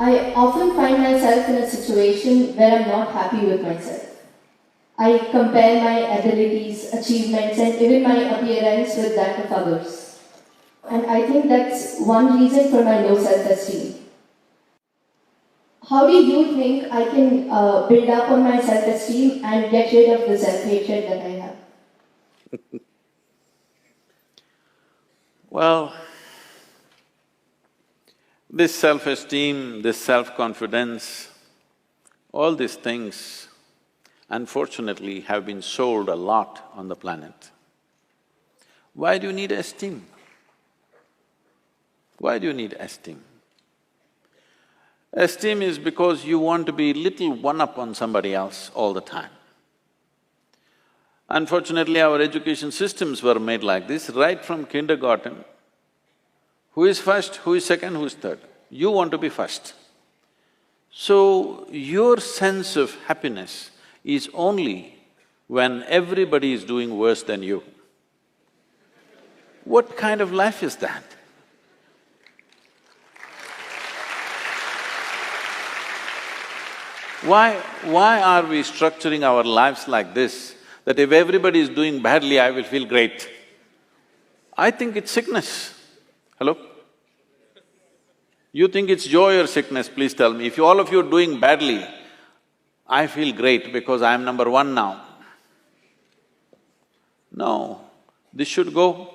I often find myself in a situation where I'm not happy with myself. I compare my abilities, achievements, and even my appearance with that of others. And I think that's one reason for my low self-esteem. How do you think I can build up on my self-esteem and get rid of the self-hatred that I have? Well, this self-esteem, this self-confidence, all these things, unfortunately, have been sold a lot on the planet. Why do you need esteem? Why do you need esteem? Esteem is because you want to be little one-up on somebody else all the time. Unfortunately, our education systems were made like this, right from kindergarten. Who is first, who is second, who is third? You want to be first. So, your sense of happiness is only when everybody is doing worse than you. What kind of life is that? Why are we structuring our lives like this, that if everybody is doing badly, I will feel great? I think it's sickness. Hello? You think it's joy or sickness, please tell me. If all of you are doing badly, I feel great because I am number one now. No, this should go.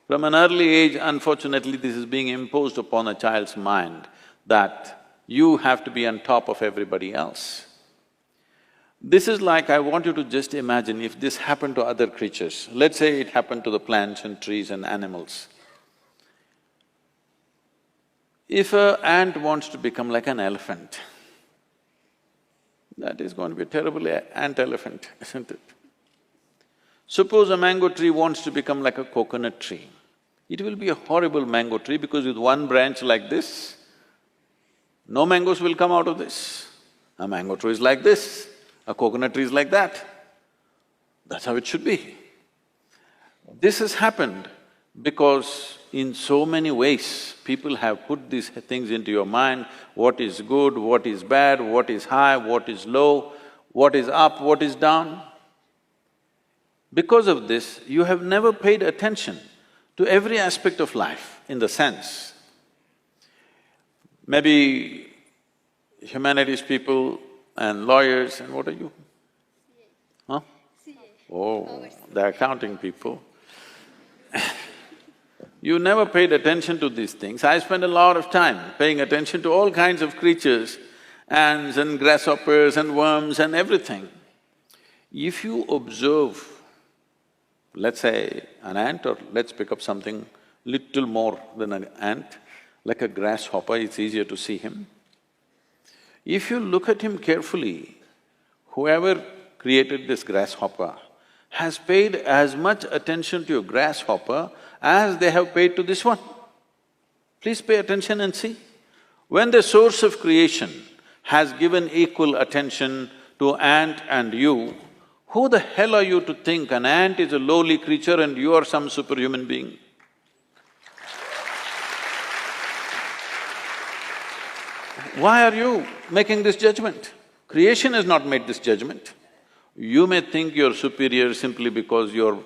From an early age, unfortunately, this is being imposed upon a child's mind that you have to be on top of everybody else. This is like, I want you to just imagine if this happened to other creatures. Let's say it happened to the plants and trees and animals. If an ant wants to become like an elephant, that is going to be a terrible ant-elephant, isn't it? Suppose a mango tree wants to become like a coconut tree. It will be a horrible mango tree because with one branch like this, no mangoes will come out of this. A mango tree is like this, a coconut tree is like that. That's how it should be. This has happened because in so many ways, people have put these things into your mind, what is good, what is bad, what is high, what is low, what is up, what is down. Because of this, you have never paid attention to every aspect of life in the sense. Maybe humanities people and lawyers and what are you? Huh? Oh, the accounting people. You never paid attention to these things. I spend a lot of time paying attention to all kinds of creatures, ants and grasshoppers and worms and everything. If you observe, let's say an ant, or let's pick up something little more than an ant, like a grasshopper, it's easier to see him. If you look at him carefully, whoever created this grasshopper has paid as much attention to a grasshopper as they have paid to this one. Please pay attention and see. When the source of creation has given equal attention to ant and you, who the hell are you to think an ant is a lowly creature and you are some superhuman being? Why are you making this judgment? Creation has not made this judgment. You may think you're superior simply because you're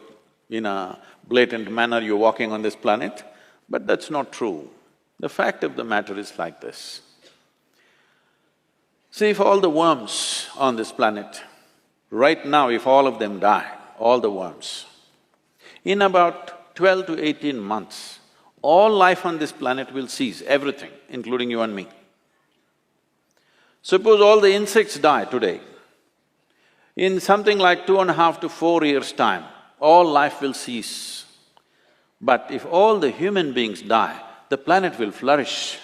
in a blatant manner, you're walking on this planet, but that's not true. The fact of the matter is like this. See, if all the worms on this planet, right now if all of them die, all the worms, in about 12 to 18 months, all life on this planet will cease, everything, including you and me. Suppose all the insects die today, in something like 2.5 to 4 years' time, all life will cease. But if all the human beings die, the planet will flourish.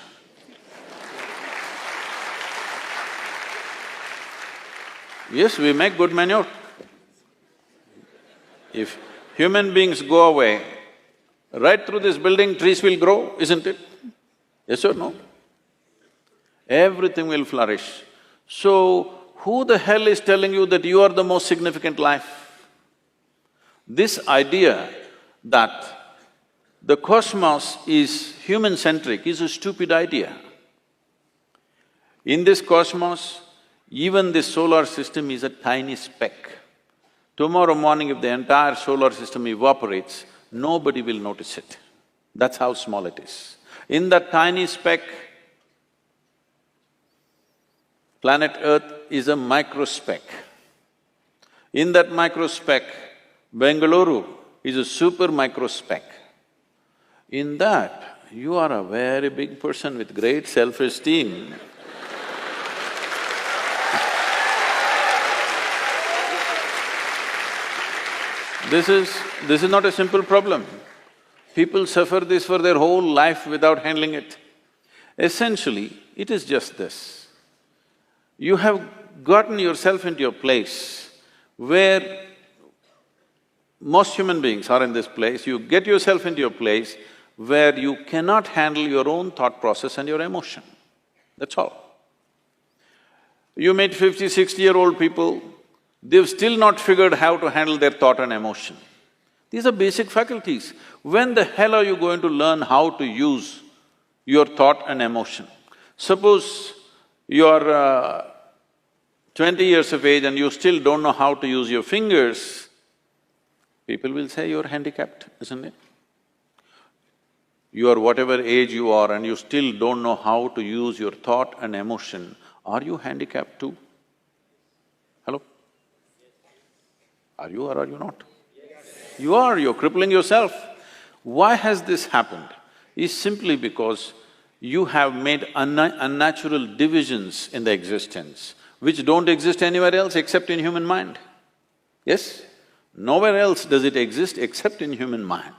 Yes, we make good manure. If human beings go away, right through this building trees will grow, isn't it? Yes or no? Everything will flourish. So, who the hell is telling you that you are the most significant life? This idea that the cosmos is human-centric is a stupid idea. In this cosmos, even this solar system is a tiny speck. Tomorrow morning if the entire solar system evaporates, nobody will notice it. That's how small it is. In that tiny speck, planet Earth is a microspeck. In that microspeck, Bengaluru is a super microspeck. In that, you are a very big person with great self-esteem. This is not a simple problem. People suffer this for their whole life without handling it. Essentially, it is just this. You have gotten yourself into a place where most human beings are in this place, you get yourself into a place where you cannot handle your own thought process and your emotion. That's all. You meet 50, 60-year-old people, they've still not figured how to handle their thought and emotion. These are basic faculties. When the hell are you going to learn how to use your thought and emotion? Suppose you're 20 years of age and you still don't know how to use your fingers, people will say you're handicapped, isn't it? You are whatever age you are and you still don't know how to use your thought and emotion, are you handicapped too? Hello? Are you or are you not? You are, you're crippling yourself. Why has this happened? Is simply because you have made unnatural divisions in the existence, which don't exist anywhere else except in human mind. Yes? Nowhere else does it exist except in human mind.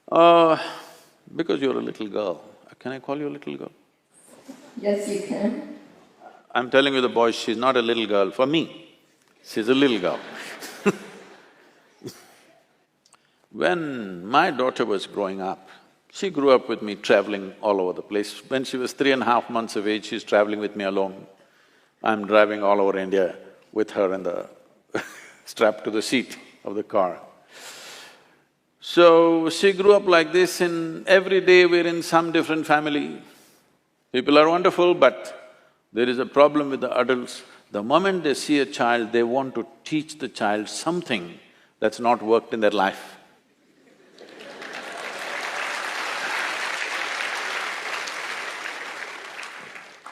Because you're a little girl, can I call you a little girl? Yes, you can. I'm telling you the boys, she's not a little girl. For me, she's a little girl. When my daughter was growing up, she grew up with me traveling all over the place. When she was 3.5 months of age, she's traveling with me alone. I'm driving all over India with her in the strapped to the seat of the car. So, she grew up like this, and every day we're in some different family. People are wonderful, but there is a problem with the adults. The moment they see a child, they want to teach the child something that's not worked in their life.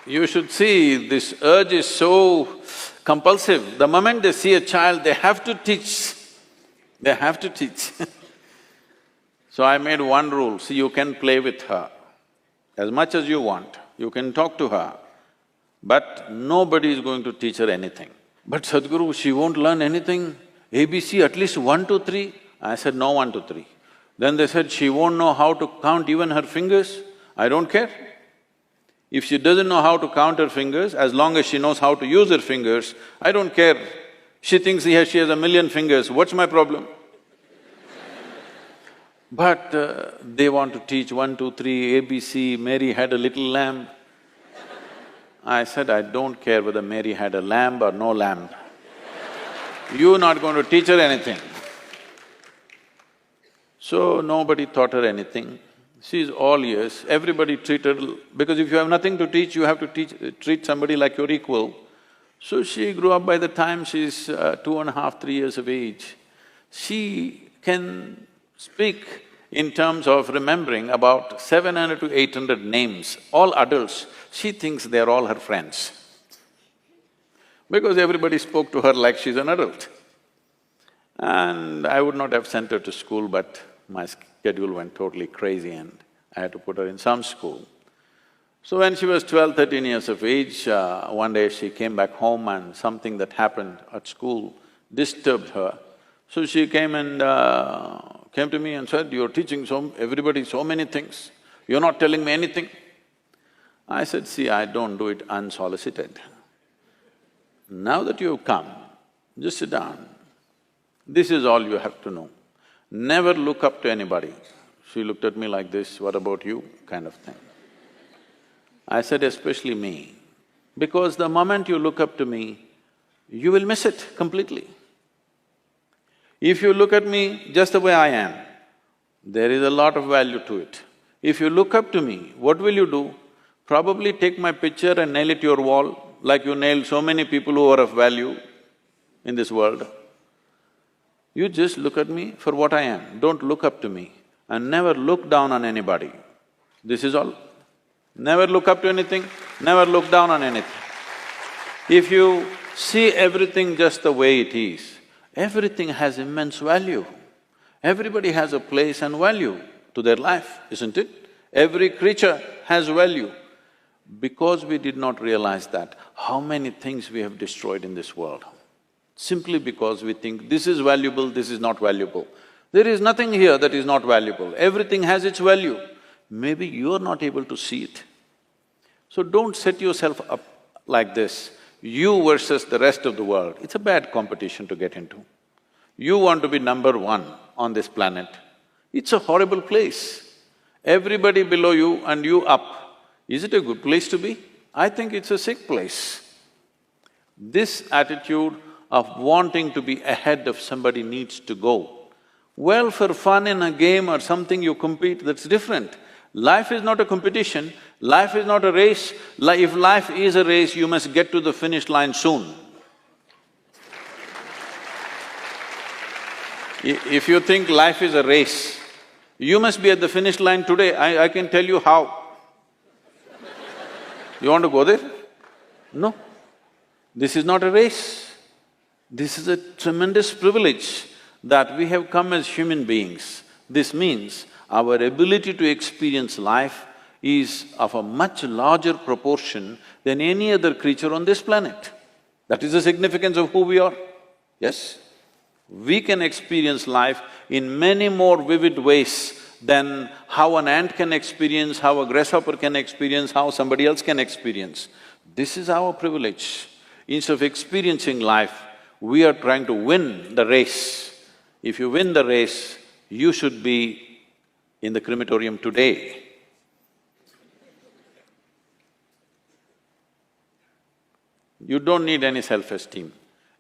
You should see, this urge is so compulsive. The moment they see a child, they have to teach. They have to teach. So I made one rule, see, you can play with her as much as you want, you can talk to her, but nobody is going to teach her anything. But Sadhguru, she won't learn anything, ABC at least 1, 2, 3. I said, no 1, 2, 3. Then they said, she won't know how to count even her fingers. I don't care. If she doesn't know how to count her fingers, as long as she knows how to use her fingers, I don't care. She thinks she has 1,000,000 fingers, what's my problem? But they want to teach 1, 2, 3, ABC, Mary had a little lamb. I said, I don't care whether Mary had a lamb or no lamb. You're not going to teach her anything. So nobody taught her anything. She's all ears, everybody treated… because if you have nothing to teach, you have to treat somebody like your equal. So she grew up. By the time she's 2.5, 3 years of age, she can speak in terms of remembering about 700 to 800 names, all adults. She thinks they're all her friends, because everybody spoke to her like she's an adult. And I would not have sent her to school, but my schedule went totally crazy and I had to put her in some school. So when she was 12, 13 years of age, one day she came back home and something that happened at school disturbed her. So she came and came to me and said, you're teaching everybody so many things, you're not telling me anything. I said, see, I don't do it unsolicited. Now that you've come, just sit down. This is all you have to know. Never look up to anybody. She looked at me like this, what about you, kind of thing. I said, especially me, because the moment you look up to me, you will miss it completely. If you look at me just the way I am, there is a lot of value to it. If you look up to me, what will you do? Probably take my picture and nail it to your wall, like you nailed so many people who are of value in this world. You just look at me for what I am, don't look up to me, and never look down on anybody. This is all. Never look up to anything, never look down on anything. If you see everything just the way it is, everything has immense value. Everybody has a place and value to their life, isn't it? Every creature has value. Because we did not realize that, how many things we have destroyed in this world? Simply because we think this is valuable, this is not valuable. There is nothing here that is not valuable, everything has its value. Maybe you are not able to see it. So don't set yourself up like this, you versus the rest of the world. It's a bad competition to get into. You want to be number one on this planet. It's a horrible place. Everybody below you and you up. Is it a good place to be? I think it's a sick place. This attitude of wanting to be ahead of somebody needs to go. Well, for fun in a game or something you compete, that's different. Life is not a competition, life is not a race. If life is a race, you must get to the finish line soon. If you think life is a race, you must be at the finish line today, I can tell you how. You want to go there? No. This is not a race. This is a tremendous privilege that we have come as human beings. This means our ability to experience life is of a much larger proportion than any other creature on this planet. That is the significance of who we are, yes? We can experience life in many more vivid ways than how an ant can experience, how a grasshopper can experience, how somebody else can experience. This is our privilege. Instead of experiencing life, we are trying to win the race. If you win the race, you should be in the crematorium today. You don't need any self-esteem.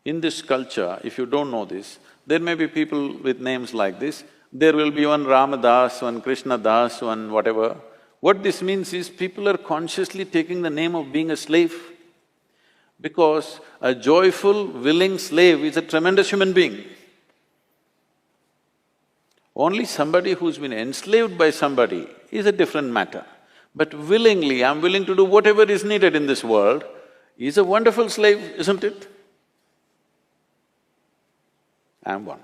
In this culture, if you don't know this, there may be people with names like this, there will be one Ramadas, one Krishna Das, one whatever. What this means is people are consciously taking the name of being a slave. Because a joyful, willing slave is a tremendous human being. Only somebody who's been enslaved by somebody is a different matter. But willingly, I'm willing to do whatever is needed in this world, is a wonderful slave, isn't it? I'm one.